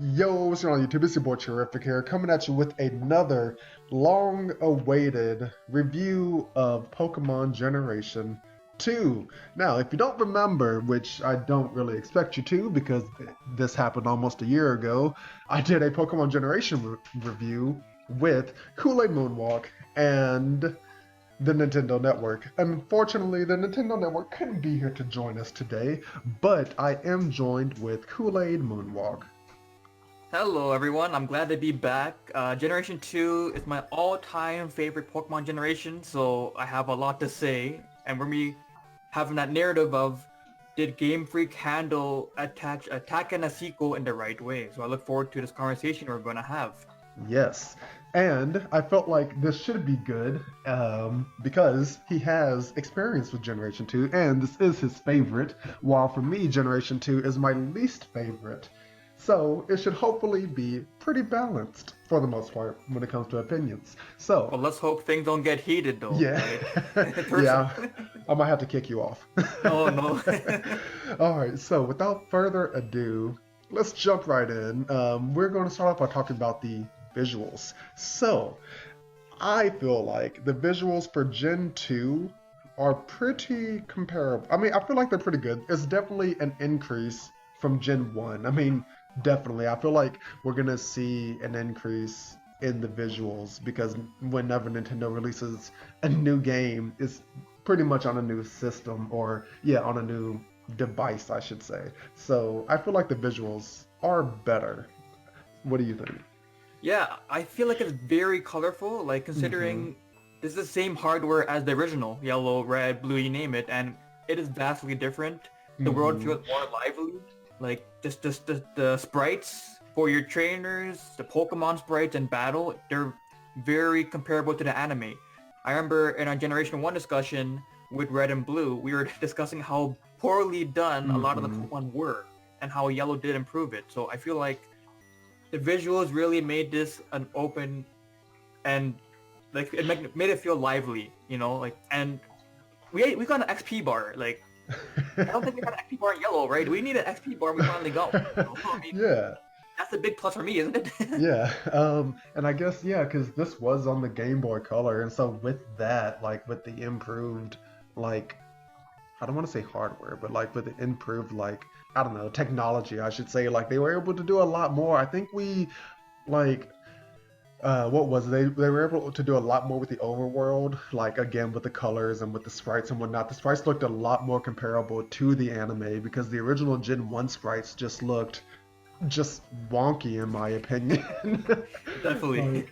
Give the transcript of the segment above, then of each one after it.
Yo, what's going on YouTube? It's your boy Charific here, coming at you with another long-awaited review of Pokemon Generation 2. Now, if you don't remember, which I don't really expect you to because this happened almost a year ago, I did a Pokemon Generation review with Koolaidmoonwalk and the Nintendo Network. Unfortunately, the Nintendo Network couldn't be here to join us today, but I am joined with Koolaidmoonwalk. Hello everyone, I'm glad to be back. Generation 2 is my all-time favorite Pokemon generation, so I have a lot to say. And we're me having that narrative of, did Game Freak handle attack and a sequel in the right way? So I look forward to this conversation we're going to have. Yes, and I felt like this should be good because he has experience with Generation 2, and this is his favorite, while for me, Generation 2 is my least favorite. So it should hopefully be pretty balanced for the most part when it comes to opinions. So Well, let's hope things don't get heated though. yeah, yeah, I might have to kick you off. Oh no. All right, so without further ado, let's jump right in. We're going to start off by talking about the visuals. So I feel like the visuals for Gen 2 are pretty comparable. I mean, I feel like they're pretty good. It's definitely an increase from Gen 1. I mean, definitely. I feel like we're going to see an increase in the visuals because whenever Nintendo releases a new game, it's pretty much on a new system or, yeah, on a new device, I should say. So I feel like the visuals are better. What do you think? Yeah, I feel like it's very colorful, like considering this is the same hardware as the original, yellow, red, blue, you name it, and it is vastly different. The world feels more lively. Like just the sprites for your trainers, the Pokemon sprites in battle, they're very comparable to the anime. I remember in our Generation 1 discussion with Red and Blue, we were discussing how poorly done a lot of the Pokemon were and how Yellow did improve it. So I feel like the visuals really made this an open and like it made it feel lively, you know, like, and we got an XP bar, like I don't think we got an XP bar in Yellow, right? We need an XP bar and we finally got one. You know? I mean, Yeah. that's a big plus for me, isn't it? Yeah, and I guess, yeah, because this was on the Game Boy Color, and so with that, like, with the improved, like, I don't want to say hardware, but, like, with the improved, like, I don't know, technology, I should say, like, they were able to do a lot more. I think we, like, what was it? They were able to do a lot more with the overworld, like, again, with the colors and with the sprites and whatnot. The sprites looked a lot more comparable to the anime, because the original Gen 1 sprites just looked just wonky in my opinion. Definitely.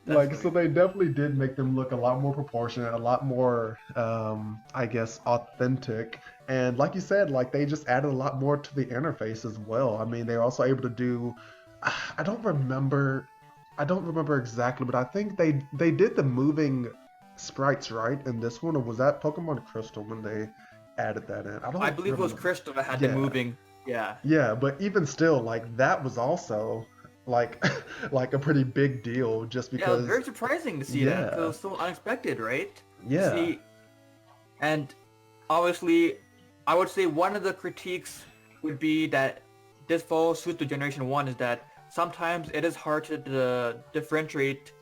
Like, so they definitely did make them look a lot more proportionate, a lot more I guess authentic. And like you said, like they just added a lot more to the interface as well. I mean, they're also able to do I don't remember exactly, but I think they did the moving sprites right in this one, or was that Pokemon Crystal when they added that in? I believe it was Crystal that had the moving. Yeah. Yeah, but even still, like that was also like like a pretty big deal just Yeah, it was because very surprising to see that. It was so unexpected, right? Yeah. See, and obviously, I would say one of the critiques would be that this falls suit to Generation 1 is that sometimes it is hard to differentiate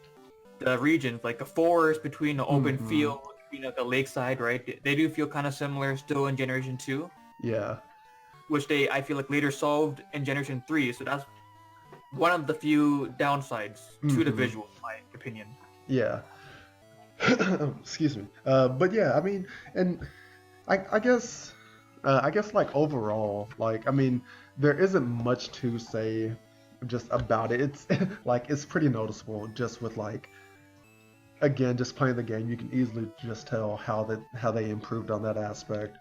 the regions, like a forest between an open field, between like a lakeside, right? They do feel kind of similar still in Generation 2, Yeah. which I feel like later solved in Generation 3, so that's one of the few downsides to the visual, in my opinion. Yeah. Excuse me. But yeah, I mean, and I guess like overall, like I mean, there isn't much to say just about it. It's like it's pretty noticeable just with like again just playing the game, you can easily just tell how they improved on that aspect.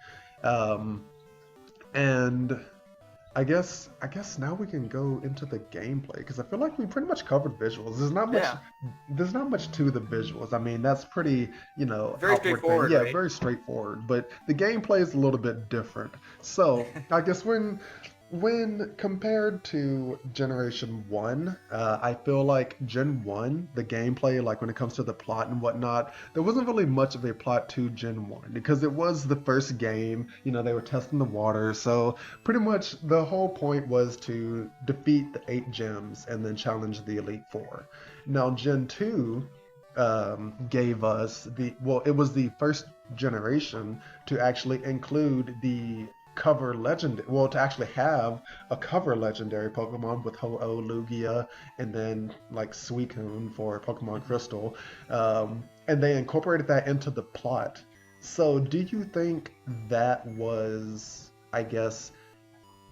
And I guess now we can go into the gameplay because I feel like we pretty much covered visuals. There's not much to the visuals. I mean, that's pretty, Very outward straightforward, thing. Yeah, right? very straightforward. But the gameplay is a little bit different. So I guess When compared to Generation 1, I feel like Gen 1, the gameplay, like when it comes to the plot and whatnot, there wasn't really much of a plot to Gen 1 because it was the first game, they were testing the water, so pretty much the whole point was to defeat the 8 gems and then challenge the Elite Four. Now, Gen 2 gave us it was the first generation to actually include the cover legend to actually have a cover legendary Pokemon with Ho-Oh, Lugia, and then like Suicune for Pokemon Crystal, and they incorporated that into the plot. So do you think that was, I guess,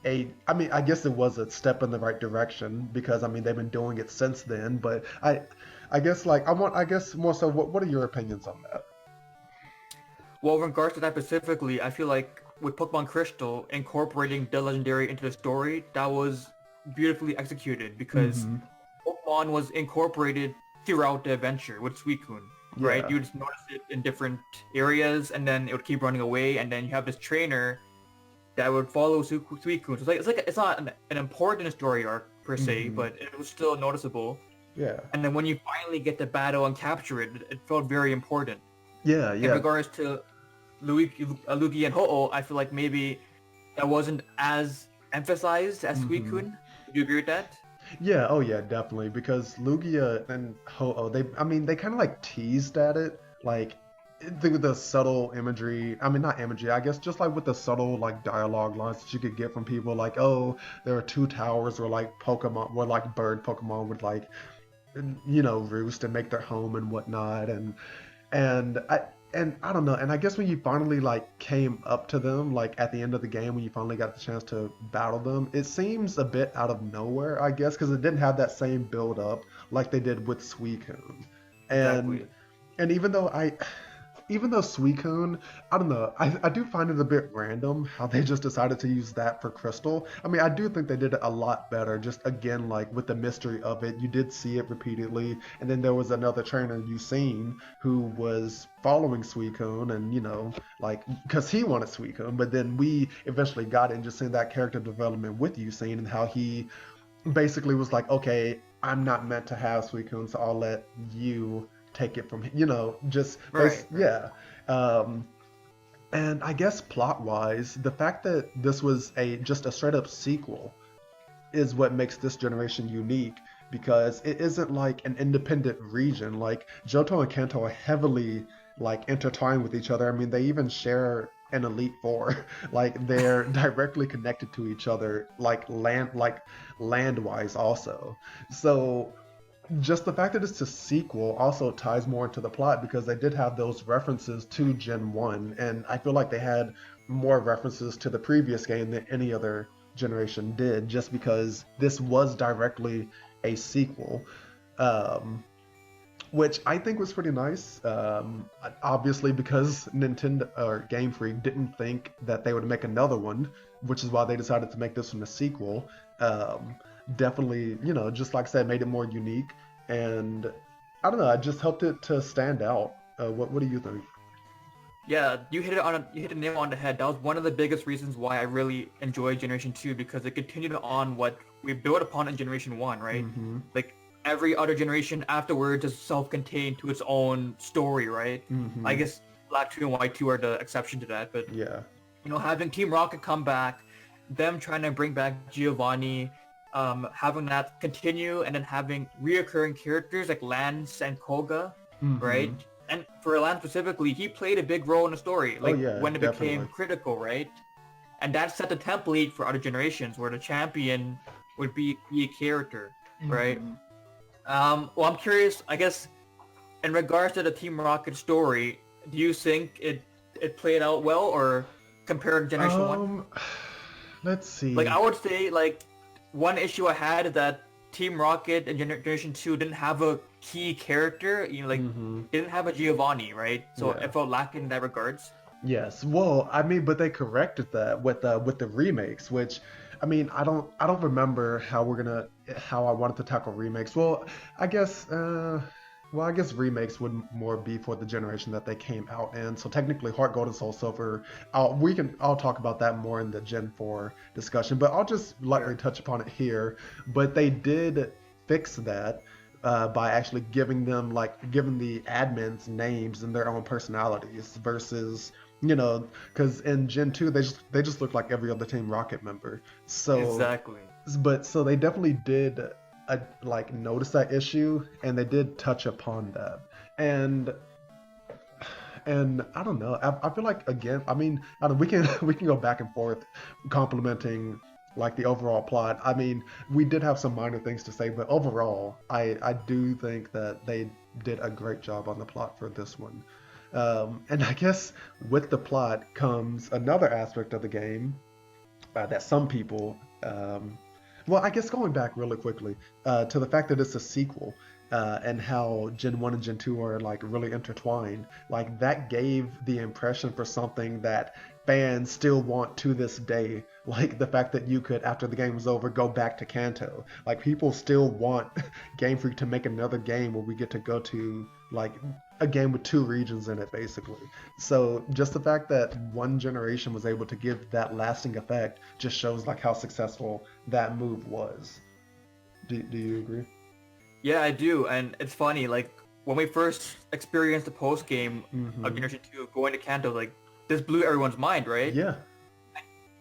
I guess it was a step in the right direction because they've been doing it since then, but I guess I guess more so what are your opinions on that? Well, in regards to that specifically, I feel like with Pokemon Crystal, incorporating the legendary into the story, that was beautifully executed because Mm-hmm. Pokemon was incorporated throughout the adventure with Suicune, right? Yeah. You just notice it in different areas, and then it would keep running away, and then you have this trainer that would follow Suicune. So it's not an important story arc per se, Mm-hmm. but it was still noticeable. Yeah. And then when you finally get to battle and capture it, it felt very important. Yeah. In Yeah. regards to Luigi and Ho-Oh, I feel like maybe that wasn't as emphasized as Mm-hmm. Suicune. Would you agree with that? Yeah, oh yeah, definitely. Because Lugia and Ho-Oh, they kind of like teased at it, like through the subtle imagery. Not imagery, I guess, just like with the subtle like dialogue lines that you could get from people, like, oh, there are two towers where like bird Pokemon would like, roost and make their home and whatnot, and I don't know, and I guess when you finally like came up to them, like at the end of the game, when you finally got the chance to battle them, it seems a bit out of nowhere, I guess, because it didn't have that same build up like they did with Suicune. And Exactly. and even though Suicune, I don't know, I do find it a bit random how they just decided to use that for Crystal. I do think they did it a lot better, just again, like with the mystery of it. You did see it repeatedly, and then there was another trainer you seen who was following Suicune, and like, because he wanted Suicune, but then we eventually got it and just seeing that character development with you, seeing and how he basically was like, okay, I'm not meant to have Suicune, so I'll let you take it from just Right, right. yeah. Um, and I guess plot wise, the fact that this was a just a straight up sequel is what makes this generation unique because it isn't like an independent region. Like Johto and Kanto are heavily like intertwined with each other. They even share an Elite Four. Like they're directly connected to each other, land wise also. So just the fact that it's a sequel also ties more into the plot because they did have those references to Gen 1, and I feel like they had more references to the previous game than any other generation did, just because this was directly a sequel. Um, which I think was pretty nice. Obviously, because Nintendo or Game Freak didn't think that they would make another one, which is why they decided to make this one a sequel. Um, Definitely, just like I said, made it more unique, and I don't know, it just helped it to stand out. What do you think? Yeah, you hit the nail on the head. That was one of the biggest reasons why I really enjoyed Generation 2 because it continued on what we built upon in Generation 1, right? Mm-hmm. Like every other generation afterwards is self-contained to its own story, right? I Mm-hmm. guess Black 2 and White 2 are the exception to that, but Yeah. having Team Rocket come back, them trying to bring back Giovanni, having that continue, and then having reoccurring characters like Lance and Koga, Mm-hmm. right? And for Lance specifically, he played a big role in the story, Oh like yeah, when it became definitely. critical, right? And that set the template for other generations, where the champion would be a character, right? Mm-hmm. Well, I'm curious, I guess, in regards to the Team Rocket story, do you think it played out well, or compared to Generation 1? Um, let's Like see. I would say, like one issue I had is that Team Rocket and Generation 2 didn't have a key character. Like Mm-hmm. didn't have a Giovanni, right? So Yeah. it felt lacking in that regards. Yes. Well, but they corrected that with the remakes, which I don't remember how I wanted to tackle remakes. Well, I guess Well, I guess remakes would more be for the generation that they came out in. So technically, Heart Gold and Soul Silver. I'll talk about that more in the Gen 4 discussion, but I'll just lightly Sure. touch upon it here. But they did fix that by actually giving the admins names and their own personalities versus because in Gen 2 they just look like every other Team Rocket member. So Exactly. so they definitely did notice that issue, and they did touch upon that. And I don't know. I feel like again. I mean, I don't, we can we can go back and forth, complimenting like the overall plot. I mean, we did have some minor things to say, but overall, I do think that they did a great job on the plot for this one. And I guess with the plot comes another aspect of the game that some people, well, I guess going back really quickly to the fact that it's a sequel and how Gen 1 and Gen 2 are like really intertwined, like that gave the impression for something that fans still want to this day. Like the fact that you could, after the game was over, go back to Kanto. Like people still want Game Freak to make another game where we get to go to like a game with two regions in it, basically. So just the fact that one generation was able to give that lasting effect just shows like how successful that move was. Do you agree? Yeah, I do, and it's funny. Like when we first experienced the post game of Mm-hmm. Generation 2, going to Kanto, like this blew everyone's mind, right? Yeah.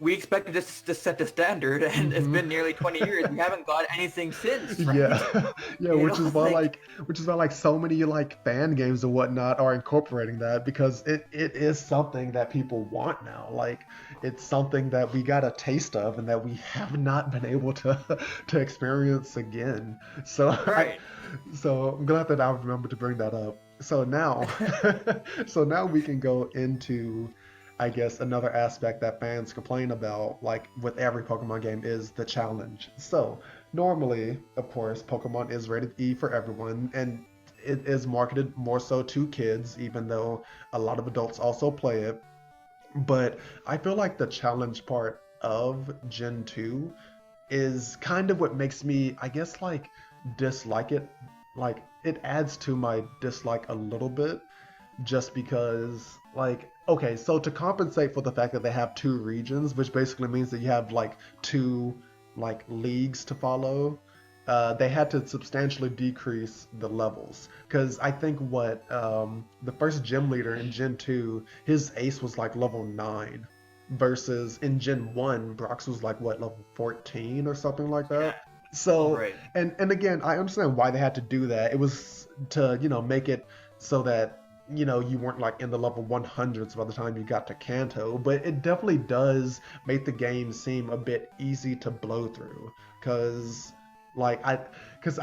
We expected this to set the standard, and it's Mm-hmm. been nearly 20 years. We haven't got anything since, Yeah, right? yeah, You know, like which is why like so many like fan games and whatnot are incorporating that because it is something that people want now. Like it's something that we got a taste of and that we have not been able to to experience again. So right. I'm glad that I remembered to bring that up. So now so now we can go into I guess another aspect that fans complain about, like with every Pokemon game, is the challenge. So, normally, of course, Pokemon is rated E for everyone, and it is marketed more so to kids, even though a lot of adults also play it. But I feel like the challenge part of Gen 2 is kind of what makes me, I guess, like dislike it. Like, it adds to my dislike a little bit just because okay, so to compensate for the fact that they have two regions, which basically means that you have like two like leagues to follow, they had to substantially decrease the levels because I think what the first gym leader in Gen 2, his ace was like level 9 versus in Gen 1 Brock's was like what, level 14 or something like Yeah. that. All So right. and again, I understand why they had to do that. It was to make it so that you weren't like in the level 100s by the time you got to Kanto, but it definitely does make the game seem a bit easy to blow through because like I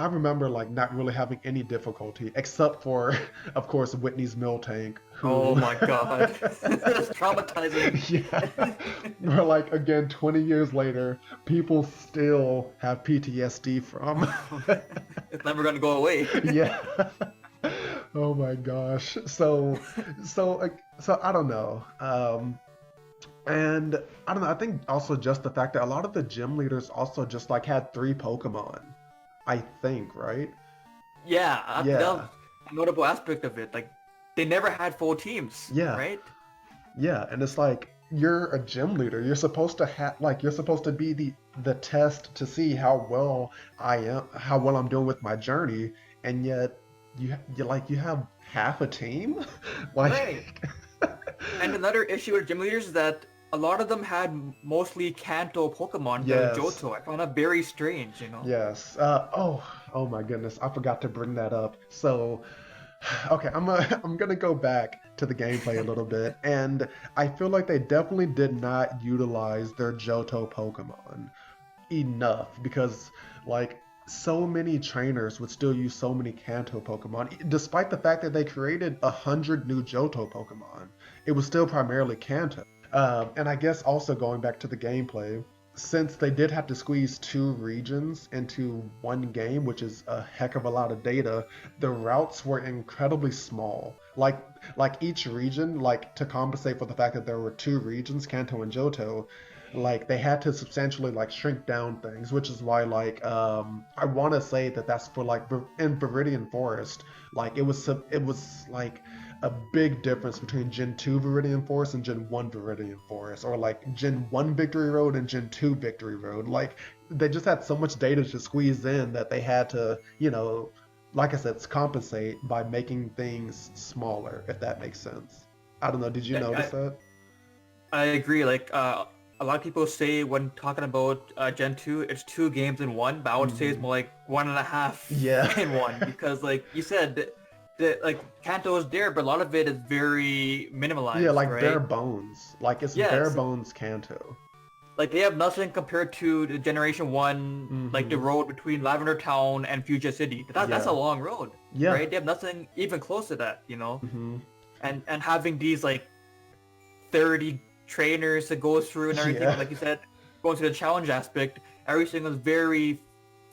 remember like not really having any difficulty except for of course Whitney's Mill Tank Oh who my God. That's traumatizing. yeah, or like again 20 years later people still have PTSD from. It's never gonna go away. Yeah. Oh my gosh. So I don't know. And I don't know. I think also just the fact that a lot of the gym leaders also just like had three Pokemon. I think, right? Yeah, that was Yeah. a notable aspect of it. Like, they never had full teams, Yeah. right? Yeah. And it's like you're a gym leader. You're supposed to have like you're supposed to be the test to see how well I'm doing with my journey, and yet you have half a team, Right. like. And another issue with gym leaders is that a lot of them had mostly Kanto Pokemon than Yes. Johto. I found that very strange, you know? Yes. Oh my goodness, I forgot to bring that up. So, okay, I'm gonna go back to the gameplay a little bit, and I feel like they definitely did not utilize their Johto Pokemon enough because like so many trainers would still use so many Kanto Pokemon, despite the fact that they created 100 new Johto Pokemon. It was still primarily Kanto. And I guess also going back to the gameplay, since they did have to squeeze two regions into one game, which is a heck of a lot of data, the routes were incredibly small. Like each region, like to compensate for the fact that there were two regions, Kanto and Johto, like they had to substantially like shrink down things, which is why like I want to say that that's for like in Viridian Forest, like it was like a big difference between Gen 2 Viridian Forest and Gen 1 Viridian Forest, or like Gen 1 Victory Road and Gen 2 Victory Road. Like they just had so much data to squeeze in that they had to, like I said, compensate by making things smaller, if that makes sense. I don't know, did you Yeah, notice that? I agree. Like a lot of people say when talking about Gen 2, it's two games in one, but I would say it's Hmm. more like one and a half Yeah. in one because, like you said, the like Kanto is there, but a lot of it is very Yeah, minimalized, like bare right? bones. Like it's bare Yes, bones Kanto. like they have nothing compared to the Generation One, like the Hmm. road between Lavender Town and Fuchsia City. That's a Yeah. long road, Yeah. right? They have nothing even close to that, you know. Hmm. And having these like 30 trainers to go through and everything, Yeah. and like you said, going to the challenge aspect, everything was very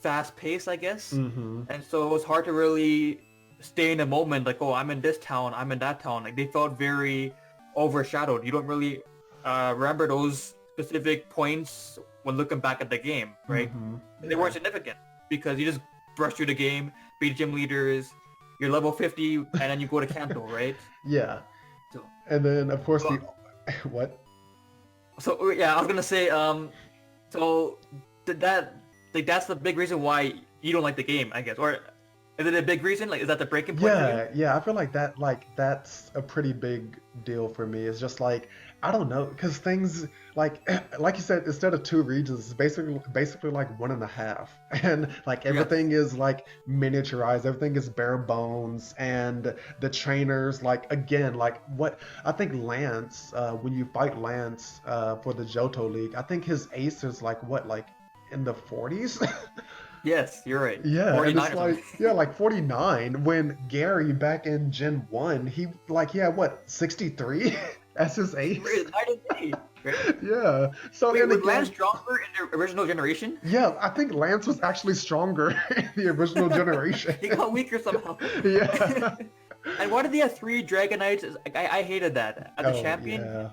fast paced, I guess. Hmm. And so it was hard to really stay in the moment, like, oh, I'm in this town, I'm in that town. Like they felt very overshadowed. You don't really remember those specific points when looking back at the game, right? Hmm. They Yeah. weren't significant because you just brush through the game, beat gym leaders, you're level 50, and then you go to Kanto, right? Yeah. So, And then of course so the what? So yeah, I was gonna say, so that like that's the big reason why you don't like the game, I guess, or is it a big reason? Like, is that the breaking point for you? Yeah, yeah, I feel like that's a pretty big deal for me. It's just like I don't know, because things like like you said, instead of two regions, it's basically like one and a half, and like Yes. everything is like miniaturized, everything is bare bones, and the trainers like again like what I think Lance, when you fight Lance for the Johto League, I think his ace is like what like in the 40s. Yes, you're right. Yeah, and 49 it's or something. like, yeah, like 49 when Gary back in Gen 1, he had what, 63 as his ace? Right, night and day, right? Yeah. So Wait, and was Lance again, stronger in the original generation? yeah, I think Lance was actually stronger in the original generation. He got weaker somehow. Yeah. And why did they have three Dragonites? Like, I hated that. As a Oh, champion, yeah.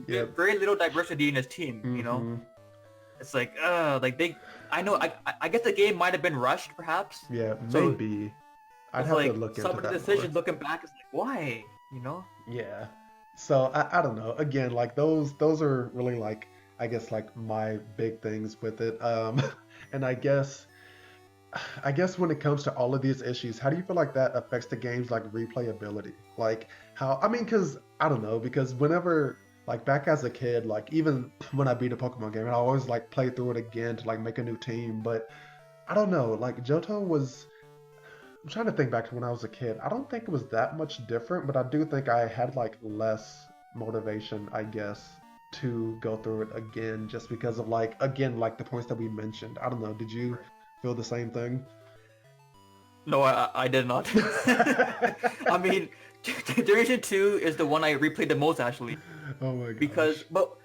Yep. very little diversity in his team, you know? Mm-hmm. It's like they. I know. I guess the game might have been rushed, perhaps. Yeah, So maybe. I'd it's have to like look some into of the that more. decisions looking back is like, why? You know? Yeah. So I don't know. Again, like those are really like I guess like my big things with it. And I guess when it comes to all of these issues, how do you feel like that affects the game's like replayability? Like how I mean, because I don't know, because whenever like back as a kid, like even when I beat a Pokemon game, I always like play through it again to like make a new team. But I don't know, like Johto was. I'm trying to think back to when I was a kid. I don't think it was that much different, but I do think I had like less motivation, I guess, to go through it again just because of like again like the points that we mentioned. I don't know. Did you feel the same thing? No, I did not. I mean, Generation 2 is the one I replayed the most actually. Oh my Because, gosh. but,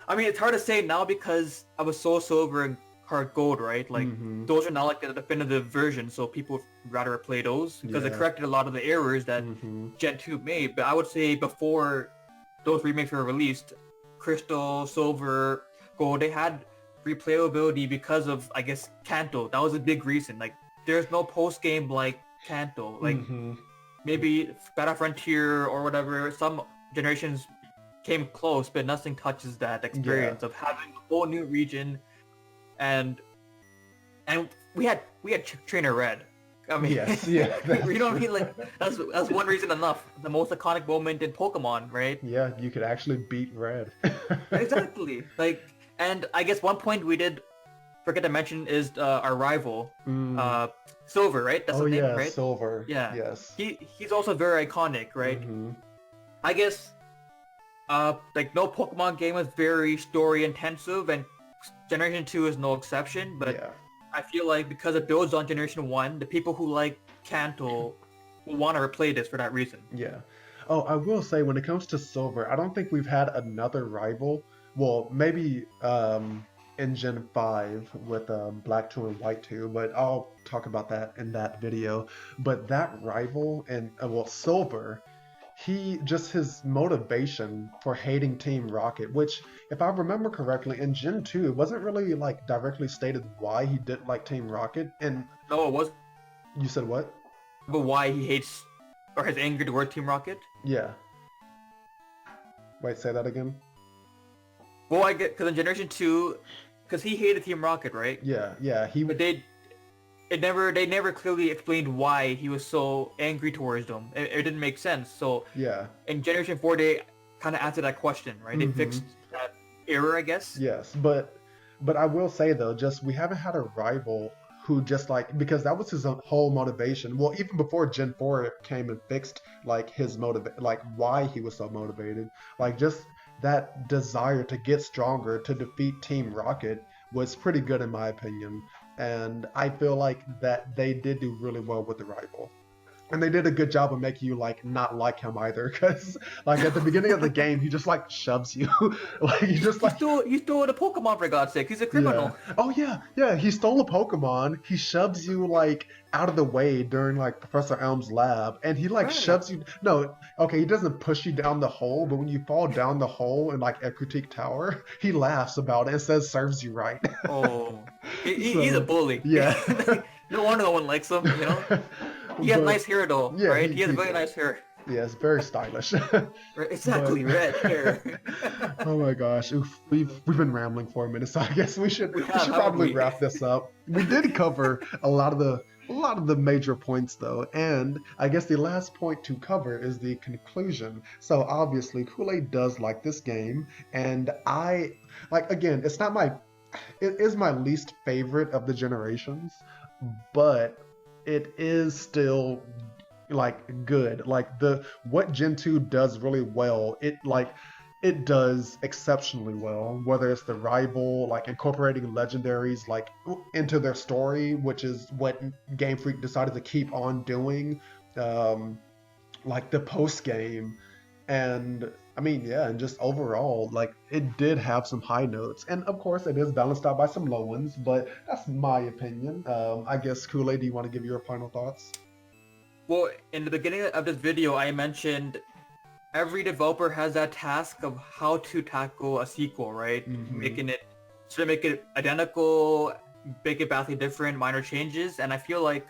I mean, it's hard to say now because I was Soul Silver and Heart Gold, right? Like, Mm-hmm. those are now like the definitive version, so people would rather play those because it Yeah. corrected a lot of the errors that Mm-hmm. Gen 2 made. But I would say before those remakes were released, Crystal, Silver, Gold, they had replayability because of, I guess, Kanto. That was a big reason. Like, there's no post-game like Kanto. Like, Mm-hmm. maybe Battle Frontier or whatever, some generations came close, but nothing touches that Yeah. experience of having a whole new region and we had Trainer Red. I mean, Yes. Yeah. That's you know what I true. mean? Like that's one reason enough. The most iconic moment in Pokemon, right? Yeah. You could actually beat Red. Exactly. Like, and I guess one point we did forget to mention is our rival, Mm. uh, Silver, right? That's Oh his name, yeah, right? Silver. Yeah. Yes. He's also very iconic, right? Mm-hmm. I guess like no Pokemon game is very story intensive, and Generation 2 is no exception. But Yeah. I feel like because it builds on Generation 1, the people who like Kanto will want to replay this for that reason. Yeah. Oh, I will say when it comes to Silver, I don't think we've had another rival. Well, maybe in Gen 5 with Black 2 and White 2, but I'll talk about that in that video. But that rival and well, Silver, his motivation for hating Team Rocket, which, if I remember correctly, in Gen 2, it wasn't really like directly stated why he didn't like Team Rocket. And No, it was. you said what? But why he hates or has anger toward Team Rocket? Yeah. Wait, say that again? Well, I get because in Generation 2, because he hated Team Rocket, right? Yeah. But they never clearly explained why he was so angry towards them. It didn't make sense. So Yeah. in Generation 4, they kind of answered that question, right? They fixed that error, I guess. Yes, but I will say though, just we haven't had a rival who just like, because that was his whole motivation. Well, even before Gen 4 came and fixed like his like why he was so motivated, like just that desire to get stronger to defeat Team Rocket was pretty good in my opinion. And I feel like that they did do really well with the rival. And they did a good job of making you like not like him either, because like at the beginning of the game, he just like shoves you, like he just like He stole the Pokemon for God's sake. He's a yeah. criminal. Oh yeah. He stole a Pokemon. He shoves you like out of the way during like Professor Elm's lab, and he like Right. shoves you. No, okay, he doesn't push you down the hole, but when you fall down the hole in like a critique tower, he laughs about it and says serves you right. Oh, he's a bully. Yeah. No wonder no one likes him. You know, he has But- nice hair though, yeah, right? he- He has he very did. nice hair. Yeah, it's very stylish. Right, exactly, But- red hair. Oh my gosh, oof, we've been rambling for a minute, so I guess we should We have, should haven't probably we? wrap this up. We did cover a lot of the major points though, and I guess the last point to cover is the conclusion. So obviously Kool-Aid does like this game, and I like, again, it is my least favorite of the generations, but it is still like good. Like what Gen 2 does really well, it does exceptionally well, whether it's the rival, like incorporating legendaries like into their story, which is what Game Freak decided to keep on doing, like the post game. And I mean, yeah, and just overall, like it did have some high notes, and of course it is balanced out by some low ones, but that's my opinion. I guess Kool-Aid, do you want to give your final thoughts? Well, in the beginning of this video, I mentioned every developer has that task of how to tackle a sequel, right? Making it, should make it identical, make it vastly different, minor changes, and I feel like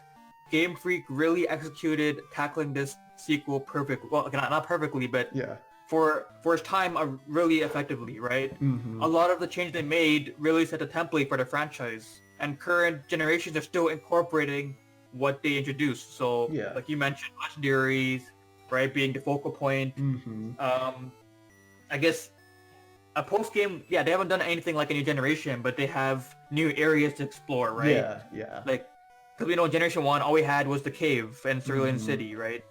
Game Freak really executed tackling this sequel perfectly. Well, not perfectly, but Yeah. for its time, really effectively, right? A lot of the changes they made really set the template for the franchise, and current generations are still incorporating what they introduced. So, Yeah. like you mentioned, legendaries, right, being the focal point. I guess a post game, yeah, they haven't done anything like a new generation, but they have new areas to explore, right? Yeah. Like, because we know in Generation 1, all we had was the cave and Cerulean City, right?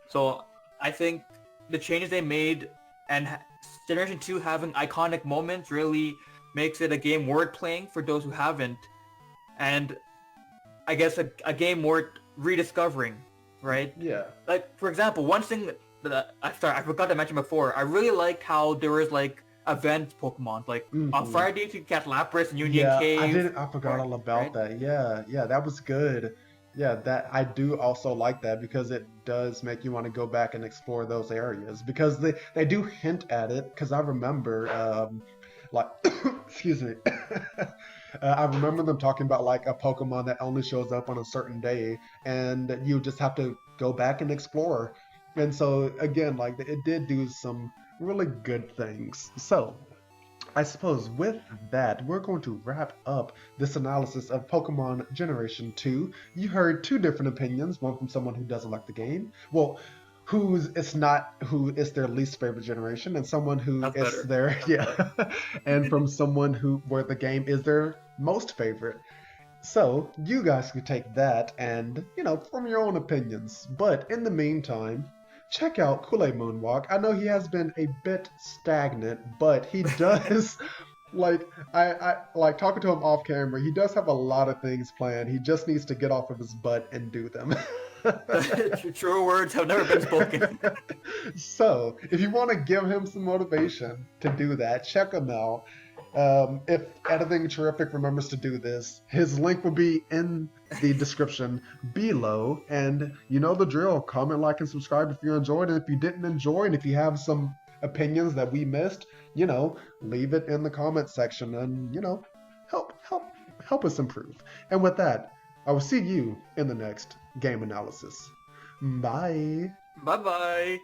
So I think the changes they made and Generation 2 having iconic moments really makes it a game worth playing for those who haven't. And I guess a game worth rediscovering, right? Yeah. Like, for example, one thing that I forgot to mention before, I really liked how there was like event Pokemon. Like on Fridays you catch Lapras in Union Yeah, Cave. I forgot all about right? that. Yeah, that was good. Yeah, that I do also like that, because it does make you want to go back and explore those areas, because they do hint at it. Because I remember, like, excuse me, I remember them talking about like a Pokemon that only shows up on a certain day, and you just have to go back and explore. And so again, like it did do some really good things. So I suppose with that, we're going to wrap up this analysis of Pokemon Generation 2. You heard two different opinions, one from someone who doesn't like the game, well, who is their least favorite generation, and someone who That's is better. their, yeah, and from someone where the game is their most favorite. So you guys can take that and, form your own opinions. But in the meantime, check out Koolaidmoonwalk. I know he has been a bit stagnant, but he does, like, I like talking to him off camera, he does have a lot of things planned. He just needs to get off of his butt and do them. True words have never been spoken. So, if you want to give him some motivation to do that, check him out. If Editing Charific remembers to do this, his link will be in the description below. And you know the drill. Comment, like, and subscribe if you enjoyed. And if you didn't enjoy, and if you have some opinions that we missed, leave it in the comment section and, help us improve. And with that, I will see you in the next game analysis. Bye. Bye-bye.